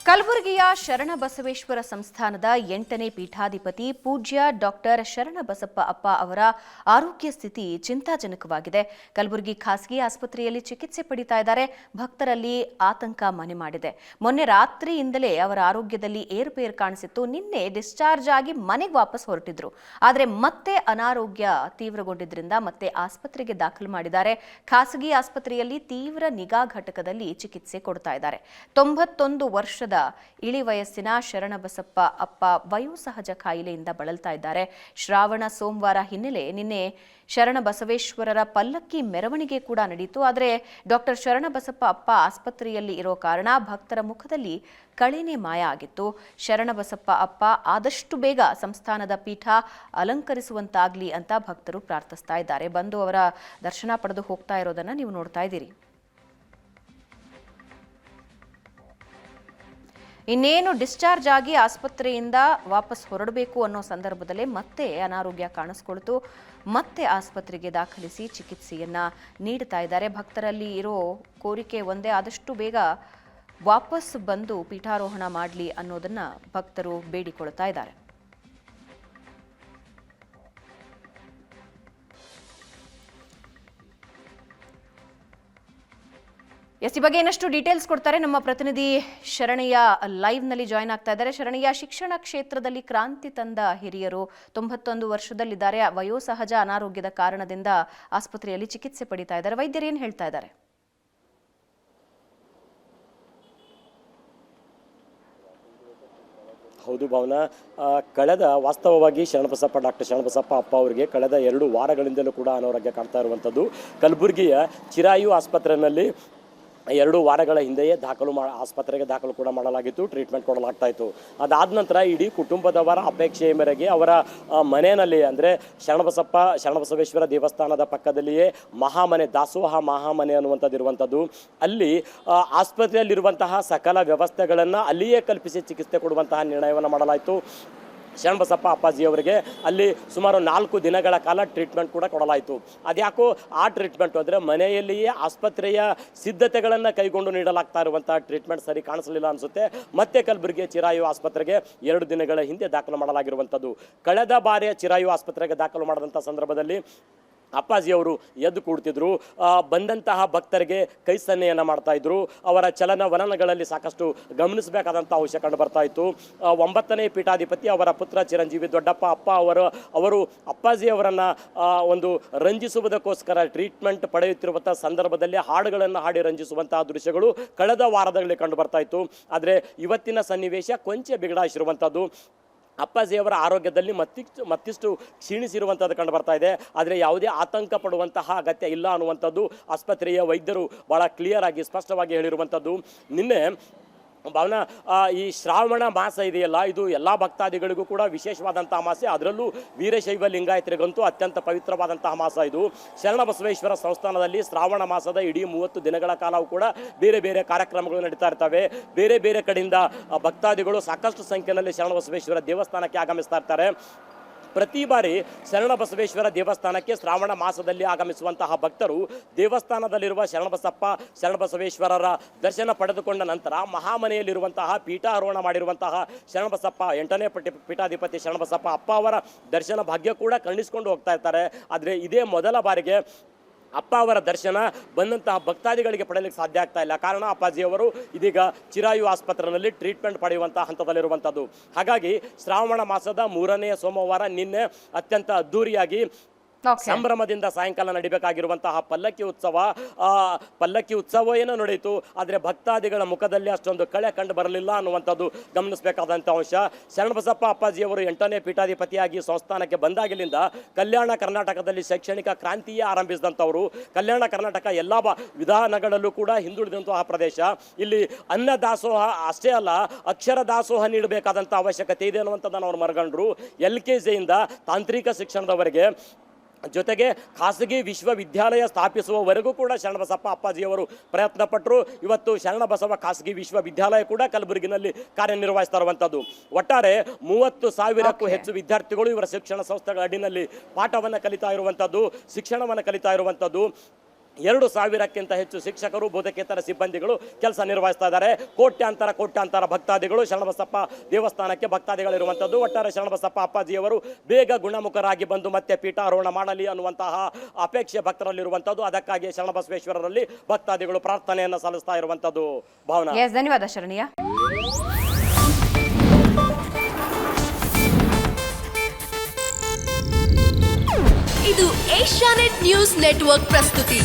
ಕಲಬುರಗಿಯ ಶರಣಬಸವೇಶ್ವರ ಸಂಸ್ಥಾನದ 8ನೇ ಪೀಠಾಧಿಪತಿ ಪೂಜ್ಯ ಡಾಕ್ಟರ್ ಶರಣಬಸಪ್ಪ ಅಪ್ಪ ಅವರ ಆರೋಗ್ಯ ಸ್ಥಿತಿ ಚಿಂತಾಜನಕವಾಗಿದೆ. ಕಲಬುರಗಿ ಖಾಸಗಿ ಆಸ್ಪತ್ರೆಯಲ್ಲಿ ಚಿಕಿತ್ಸೆ ಪಡಿತಾ ಇದ್ದಾರೆ. ಭಕ್ತರಲ್ಲಿ ಆತಂಕ ಮನೆ ಮಾಡಿದೆ. ಮೊನ್ನೆ ರಾತ್ರಿಯಿಂದಲೇ ಅವರ ಆರೋಗ್ಯದಲ್ಲಿ ಏರುಪೇರು ಕಾಣಿಸಿತ್ತು. ನಿನ್ನೆ ಡಿಸ್ಚಾರ್ಜ್ ಆಗಿ ಮನೆಗೆ ವಾಪಸ್ ಹೊರಟಿದ್ರು. ಆದರೆ ಮತ್ತೆ ಅನಾರೋಗ್ಯ ತೀವ್ರಗೊಂಡಿದ್ದರಿಂದ ಮತ್ತೆ ಆಸ್ಪತ್ರೆಗೆ ದಾಖಲು ಮಾಡಿದ್ದಾರೆ. ಖಾಸಗಿ ಆಸ್ಪತ್ರೆಯಲ್ಲಿ ತೀವ್ರ ನಿಗಾ ಘಟಕದಲ್ಲಿ ಚಿಕಿತ್ಸೆ ಕೊಡ್ತಾ ಇದ್ದಾರೆ. 91 ವರ್ಷದ ಇಳಿ ವಯಸ್ಸಿನ ಶರಣಬಸಪ್ಪ ಅಪ್ಪ ವಯೋಸಹಜ ಕಾಯಿಲೆಯಿಂದ ಬಳಲ್ತಾ ಇದ್ದಾರೆ. ಶ್ರಾವಣ ಸೋಮವಾರ ಹಿನ್ನೆಲೆ ನಿನ್ನೆ ಶರಣಬಸವೇಶ್ವರರ ಪಲ್ಲಕ್ಕಿ ಮೆರವಣಿಗೆ ಕೂಡ ನಡೆಯಿತು. ಆದರೆ ಡಾಕ್ಟರ್ ಶರಣಬಸಪ್ಪ ಅಪ್ಪ ಆಸ್ಪತ್ರೆಯಲ್ಲಿ ಇರೋ ಕಾರಣ ಭಕ್ತರ ಮುಖದಲ್ಲಿ ಕಳೆನೇ ಮಾಯ ಆಗಿತ್ತು. ಶರಣಬಸಪ್ಪ ಅಪ್ಪ ಆದಷ್ಟು ಬೇಗ ಸಂಸ್ಥಾನದ ಪೀಠ ಅಲಂಕರಿಸುವಂತಾಗ್ಲಿ ಅಂತ ಭಕ್ತರು ಪ್ರಾರ್ಥಿಸ್ತಾ ಇದ್ದಾರೆ. ಬಂದು ಅವರ ದರ್ಶನ ಪಡೆದು ಹೋಗ್ತಾ ಇರೋದನ್ನ ನೀವು ನೋಡ್ತಾ ಇದ್ದೀರಿ. ಇನ್ನೇನು ಡಿಸ್ಚಾರ್ಜ್ ಆಗಿ ಆಸ್ಪತ್ರೆಯಿಂದ ವಾಪಸ್ ಹೊರಡಬೇಕು ಅನ್ನೋ ಸಂದರ್ಭದಲ್ಲೇ ಮತ್ತೆ ಅನಾರೋಗ್ಯ ಕಾಣಿಸ್ಕೊಳ್ತು. ಮತ್ತೆ ಆಸ್ಪತ್ರೆಗೆ ದಾಖಲಿಸಿ ಚಿಕಿತ್ಸೆಯನ್ನ ನೀಡ್ತಾ ಇದ್ದಾರೆ. ಭಕ್ತರಲ್ಲಿ ಇರೋ ಕೋರಿಕೆ ಒಂದೇ, ಆದಷ್ಟು ಬೇಗ ವಾಪಸ್ ಬಂದು ಪೀಠಾರೋಹಣ ಮಾಡಲಿ ಅನ್ನೋದನ್ನ ಭಕ್ತರು ಬೇಡಿಕೊಳ್ತಾ ಇದ್ದಾರೆ. ಈ ಬಗ್ಗೆ ಇನ್ನಷ್ಟು ಡೀಟೇಲ್ಸ್ ಕೊಡ್ತಾರೆ ನಮ್ಮ ಪ್ರತಿನಿಧಿ ಶರಣಯ್ಯ. ಲೈವ್ ನಲ್ಲಿ ಜಾಯ್ನ್ ಆಗ್ತಾ ಇದ್ದಾರೆ. ಶರಣಯ್ಯ, ಶಿಕ್ಷಣ ಕ್ಷೇತ್ರದಲ್ಲಿ ಕ್ರಾಂತಿ ತಂದ ಹಿರಿಯರು 91 ವರ್ಷದಲ್ಲಿದ್ದಾರೆ. ವಯೋಸಹಜ ಅನಾರೋಗ್ಯದ ಕಾರಣದಿಂದ ಆಸ್ಪತ್ರೆಯಲ್ಲಿ ಚಿಕಿತ್ಸೆ ಪಡಿತಾ ಇದ್ದಾರೆ. ವೈದ್ಯರು ಏನು ಹೇಳ್ತಾ ಇದ್ದಾರೆ? ಹೌದು ಭಾವನಾ, ವಾಸ್ತವವಾಗಿ ಡಾಕ್ಟರ್ ಶರಣಬಸಪ್ಪ ಅಪ್ಪ ಅವರಿಗೆ ಕಳೆದ 2 ವಾರಗಳಿಂದಲೂ ಕೂಡ ಅನಾರೋಗ್ಯ ಕಾಡ್ತಾ ಇರುವಂಥದ್ದು. ಕಲಬುರಗಿಯ ಚಿರಾಯು ಆಸ್ಪತ್ರೆಯಲ್ಲಿ 2 ವಾರಗಳ ಹಿಂದೆಯೇ ಆಸ್ಪತ್ರೆಗೆ ದಾಖಲು ಕೂಡ ಮಾಡಲಾಗಿತ್ತು, ಟ್ರೀಟ್ಮೆಂಟ್ ಕೊಡಲಾಗ್ತಾ ಇತ್ತು. ಅದಾದ ನಂತರ ಇಡೀ ಕುಟುಂಬದವರ ಅಪೇಕ್ಷೆಯ ಮೇರೆಗೆ ಅವರ ಮನೆಯಲ್ಲಿ, ಅಂದರೆ ಶರಣಬಸವೇಶ್ವರ ದೇವಸ್ಥಾನದ ಪಕ್ಕದಲ್ಲಿಯೇ ದಾಸೋಹ ಮಹಾಮನೆ ಅನ್ನುವಂಥದ್ದು ಇರುವಂಥದ್ದು. ಅಲ್ಲಿ ಆಸ್ಪತ್ರೆಯಲ್ಲಿರುವಂತಹ ಸಕಲ ವ್ಯವಸ್ಥೆಗಳನ್ನು ಅಲ್ಲಿಯೇ ಕಲ್ಪಿಸಿ ಚಿಕಿತ್ಸೆ ಕೊಡುವಂತಹ ನಿರ್ಣಯವನ್ನು ಮಾಡಲಾಯಿತು. ಶರಣಬಸಪ್ಪ ಅಪ್ಪಾಜಿ ಅವರಿಗೆ ಅಲ್ಲಿ ಸುಮಾರು 4 ದಿನಗಳ ಕಾಲ ಟ್ರೀಟ್ಮೆಂಟ್ ಕೂಡ ಕೊಡಲಾಯಿತು. ಅದ್ಯಾಕೋ ಆ ಟ್ರೀಟ್ಮೆಂಟ್ ಅಂದರೆ ಮನೆಯಲ್ಲಿಯೇ ಆಸ್ಪತ್ರೆಯ ಸಿದ್ಧತೆಗಳನ್ನು ಕೈಗೊಂಡು ನೀಡಲಾಗ್ತಾ ಇರುವಂತಹ ಟ್ರೀಟ್ಮೆಂಟ್ ಸರಿ ಕಾಣಿಸಲಿಲ್ಲ ಅನಿಸುತ್ತೆ. ಮತ್ತೆ ಕಲಬುರಗಿಯ ಚಿರಾಯು ಆಸ್ಪತ್ರೆಗೆ 2 ದಿನಗಳ ಹಿಂದೆ ದಾಖಲು ಮಾಡಲಾಗಿರುವಂಥದ್ದು. ಕಳೆದ ಬಾರಿಯ ಚಿರಾಯು ಆಸ್ಪತ್ರೆಗೆ ದಾಖಲು ಮಾಡಿದಂಥ ಸಂದರ್ಭದಲ್ಲಿ ಅಪ್ಪಾಜಿಯವರು ಎದ್ದು ಕೂಡ್ತಿದ್ರು. ಬಂದಂತಹ ಭಕ್ತರಿಗೆ ಕೈ ಸನ್ನೆಯನ್ನು ಮಾಡ್ತಾ ಇದ್ರು. ಅವರ ಚಲನವಲನಗಳಲ್ಲಿ ಸಾಕಷ್ಟು ಗಮನಿಸಬೇಕಾದಂಥ ಅಂಶ ಕಂಡು ಬರ್ತಾ ಇತ್ತು. 9ನೇ ಪೀಠಾಧಿಪತಿ ಅವರ ಪುತ್ರ ಚಿರಂಜೀವಿ ದೊಡ್ಡಪ್ಪ ಅಪ್ಪ ಅವರು ಅಪ್ಪಾಜಿಯವರನ್ನು ಒಂದು ರಂಜಿಸುವುದಕ್ಕೋಸ್ಕರ ಟ್ರೀಟ್ಮೆಂಟ್ ಪಡೆಯುತ್ತಿರುವಂಥ ಸಂದರ್ಭದಲ್ಲಿ ಹಾಡುಗಳನ್ನು ಹಾಡಿ ರಂಜಿಸುವಂತಹ ದೃಶ್ಯಗಳು ಕಳೆದ ವಾರದಲ್ಲಿ ಕಂಡು ಬರ್ತಾ ಇತ್ತು. ಆದರೆ ಇವತ್ತಿನ ಸನ್ನಿವೇಶ ಕೊಂಚ ಬಿಗಡಾಯಿಸಿರುವಂಥದ್ದು. ಅಪ್ಪಾಜಿಯವರ ಆರೋಗ್ಯದಲ್ಲಿ ಮತ್ತಿಷ್ಟು ಕ್ಷೀಣಿಸಿರುವಂಥದ್ದು ಕಂಡು ಬರ್ತಾ ಇದೆ. ಆದರೆ ಯಾವುದೇ ಆತಂಕ ಪಡುವಂತಹ ಅಗತ್ಯ ಇಲ್ಲ ಅನ್ನುವಂಥದ್ದು ಆಸ್ಪತ್ರೆಯ ವೈದ್ಯರು ಭಾಳ ಕ್ಲಿಯರ್ ಆಗಿ ಸ್ಪಷ್ಟವಾಗಿ ಹೇಳಿರುವಂಥದ್ದು. ನಿನ್ನೆ ಭಾವನಾ, ಈ ಶ್ರಾವಣ ಮಾಸ ಇದೆಯಲ್ಲ, ಇದು ಎಲ್ಲ ಭಕ್ತಾದಿಗಳಿಗೂ ಕೂಡ ವಿಶೇಷವಾದಂತಹ ಮಾಸ. ಅದರಲ್ಲೂ ವೀರಶೈವ ಲಿಂಗಾಯತರಿಗಂತೂ ಅತ್ಯಂತ ಪವಿತ್ರವಾದಂತಹ ಮಾಸ ಇದು. ಶರಣಬಸವೇಶ್ವರ ಸಂಸ್ಥಾನದಲ್ಲಿ ಶ್ರಾವಣ ಮಾಸದ ಇಡೀ 30 ದಿನಗಳ ಕಾಲವೂ ಕೂಡ ಬೇರೆ ಬೇರೆ ಕಾರ್ಯಕ್ರಮಗಳು ನಡೀತಾ ಇರ್ತವೆ. ಬೇರೆ ಬೇರೆ ಕಡೆಯಿಂದ ಭಕ್ತಾದಿಗಳು ಸಾಕಷ್ಟು ಸಂಖ್ಯೆಯಲ್ಲಿ ಶರಣಬಸವೇಶ್ವರ ದೇವಸ್ಥಾನಕ್ಕೆ ಆಗಮಿಸ್ತಾ ಇರ್ತಾರೆ. ಪ್ರತಿ ಬಾರಿ ಶರಣಬಸವೇಶ್ವರ ದೇವಸ್ಥಾನಕ್ಕೆ ಶ್ರಾವಣ ಮಾಸದಲ್ಲಿ ಆಗಮಿಸುವಂತಹ ಭಕ್ತರು ದೇವಸ್ಥಾನದಲ್ಲಿರುವ ಶರಣಬಸವೇಶ್ವರರ ದರ್ಶನ ಪಡೆದುಕೊಂಡ ನಂತರ ಮಹಾಮನೆಯಲ್ಲಿರುವಂತಹ ಪೀಠಾರೋಹಣ ಮಾಡಿರುವಂತಹ ಶರಣಬಸಪ್ಪ 8ನೇ ಪೀಠಾಧಿಪತಿ ಶರಣಬಸಪ್ಪ ಅಪ್ಪ ಅವರ ದರ್ಶನ ಭಾಗ್ಯ ಕೂಡ ಕರುಣಿಸಿಕೊಂಡು ಹೋಗ್ತಾ ಇರ್ತಾರೆ. ಆದರೆ ಇದೇ ಮೊದಲ ಬಾರಿಗೆ ಅಪ್ಪ ಅವರ ದರ್ಶನ ಬಂದಂತಹ ಭಕ್ತಾದಿಗಳಿಗೆ ಪಡೆಯಲಿಕ್ಕೆ ಸಾಧ್ಯ ಆಗ್ತಾ ಇಲ್ಲ. ಕಾರಣ ಅಪ್ಪಾಜಿಯವರು ಇದೀಗ ಚಿರಾಯು ಆಸ್ಪತ್ರೆಯಲ್ಲಿ ಟ್ರೀಟ್ಮೆಂಟ್ ಪಡೆಯುವಂತಹ ಹಂತದಲ್ಲಿರುವಂಥದ್ದು. ಹಾಗಾಗಿ ಶ್ರಾವಣ ಮಾಸದ 3ನೇ ಸೋಮವಾರ ನಿನ್ನೆ ಅತ್ಯಂತ ಅದ್ದೂರಿಯಾಗಿ ಸಂಭ್ರಮದಿಂದ ಸಾಯಂಕಾಲ ನಡಿಬೇಕಾಗಿರುವಂತಹ ಪಲ್ಲಕ್ಕಿ ಉತ್ಸವ ಏನೋ ನಡೆಯಿತು. ಆದರೆ ಭಕ್ತಾದಿಗಳ ಮುಖದಲ್ಲಿ ಅಷ್ಟೊಂದು ಕಳೆ ಕಂಡು ಬರಲಿಲ್ಲ ಅನ್ನುವಂಥದ್ದು ಗಮನಿಸಬೇಕಾದಂಥ ಅಂಶ. ಶರಣಬಸಪ್ಪ ಅಪ್ಪಾಜಿಯವರು 8ನೇ ಪೀಠಾಧಿಪತಿಯಾಗಿ ಸಂಸ್ಥಾನಕ್ಕೆ ಬಂದಾಗಲಿಂದ ಕಲ್ಯಾಣ ಕರ್ನಾಟಕದಲ್ಲಿ ಶೈಕ್ಷಣಿಕ ಕ್ರಾಂತಿಯೇ ಆರಂಭಿಸಿದಂಥವರು. ಕಲ್ಯಾಣ ಕರ್ನಾಟಕ ಎಲ್ಲ ವಿಧಾನಗಳಲ್ಲೂ ಕೂಡ ಹಿಂದುಳಿದಂತಹ ಪ್ರದೇಶ. ಇಲ್ಲಿ ಅನ್ನ ದಾಸೋಹ ಅಷ್ಟೇ ಅಲ್ಲ, ಅಕ್ಷರ ದಾಸೋಹ ನೀಡಬೇಕಾದಂಥ ಅವಶ್ಯಕತೆ ಇದೆ ಅನ್ನುವಂಥದ್ದನ್ನು ಅವರು ಮರಗಂಡ್ರು. LKGಯಿಂದ ತಾಂತ್ರಿಕ ಶಿಕ್ಷಣದವರೆಗೆ, ಜೊತೆಗೆ ಖಾಸಗಿ ವಿಶ್ವವಿದ್ಯಾಲಯ ಸ್ಥಾಪಿಸುವವರೆಗೂ ಕೂಡ ಶರಣಬಸಪ್ಪ ಅಪ್ಪಾಜಿಯವರು ಪ್ರಯತ್ನ ಪಟ್ಟರು. ಇವತ್ತು ಶರಣಬಸವ ಖಾಸಗಿ ವಿಶ್ವವಿದ್ಯಾಲಯ ಕೂಡ ಕಲಬುರಗಿನಲ್ಲಿ ಕಾರ್ಯನಿರ್ವಹಿಸ್ತಾ ಇರುವಂಥದ್ದು. ಒಟ್ಟಾರೆ 30,000ಕ್ಕೂ ಹೆಚ್ಚು ವಿದ್ಯಾರ್ಥಿಗಳು ಇವರ ಶಿಕ್ಷಣ ಸಂಸ್ಥೆಗಳ ಅಡಿನಲ್ಲಿ ಪಾಠವನ್ನು ಕಲಿತಾ ಇರುವಂಥದ್ದು, ಶಿಕ್ಷಣವನ್ನು ಕಲಿತಾ ಇರುವಂಥದ್ದು. 2,000ಕ್ಕಿಂತ ಹೆಚ್ಚು ಶಿಕ್ಷಕರು ಬೋಧಕೇತರ ಸಿಬ್ಬಂದಿಗಳು ಕೆಲಸ ನಿರ್ವಹಿಸ್ತಾ ಇದ್ದಾರೆ. ಕೋಟ್ಯಾಂತರ ಭಕ್ತಾದಿಗಳು ಶರಣಬಸಪ್ಪ ದೇವಸ್ಥಾನಕ್ಕೆ ಭಕ್ತಾದಿಗಳಿರುವಂಥದ್ದು. ಒಟ್ಟಾರೆ ಶರಣಬಸಪ್ಪ ಅಪ್ಪಾಜಿಯವರು ಬೇಗ ಗುಣಮುಖರಾಗಿ ಬಂದು ಮತ್ತೆ ಪೀಠಾರೋಹಣ ಮಾಡಲಿ ಅನ್ನುವಂತಹ ಅಪೇಕ್ಷೆ ಭಕ್ತರಲ್ಲಿರುವಂಥದ್ದು. ಅದಕ್ಕಾಗಿ ಶರಣಬಸವೇಶ್ವರರಲ್ಲಿ ಭಕ್ತಾದಿಗಳು ಪ್ರಾರ್ಥನೆಯನ್ನು ಸಲ್ಲಿಸ್ತಾ ಇರುವಂಥದ್ದು. ಭಾವನಾ, ಧನ್ಯವಾದ ಶರಣ್ಯ. ಇದು ಏಷ್ಯಾನೆಟ್ ನ್ಯೂಸ್ ನೆಟ್ವರ್ಕ್ ಪ್ರಸ್ತುತಿ.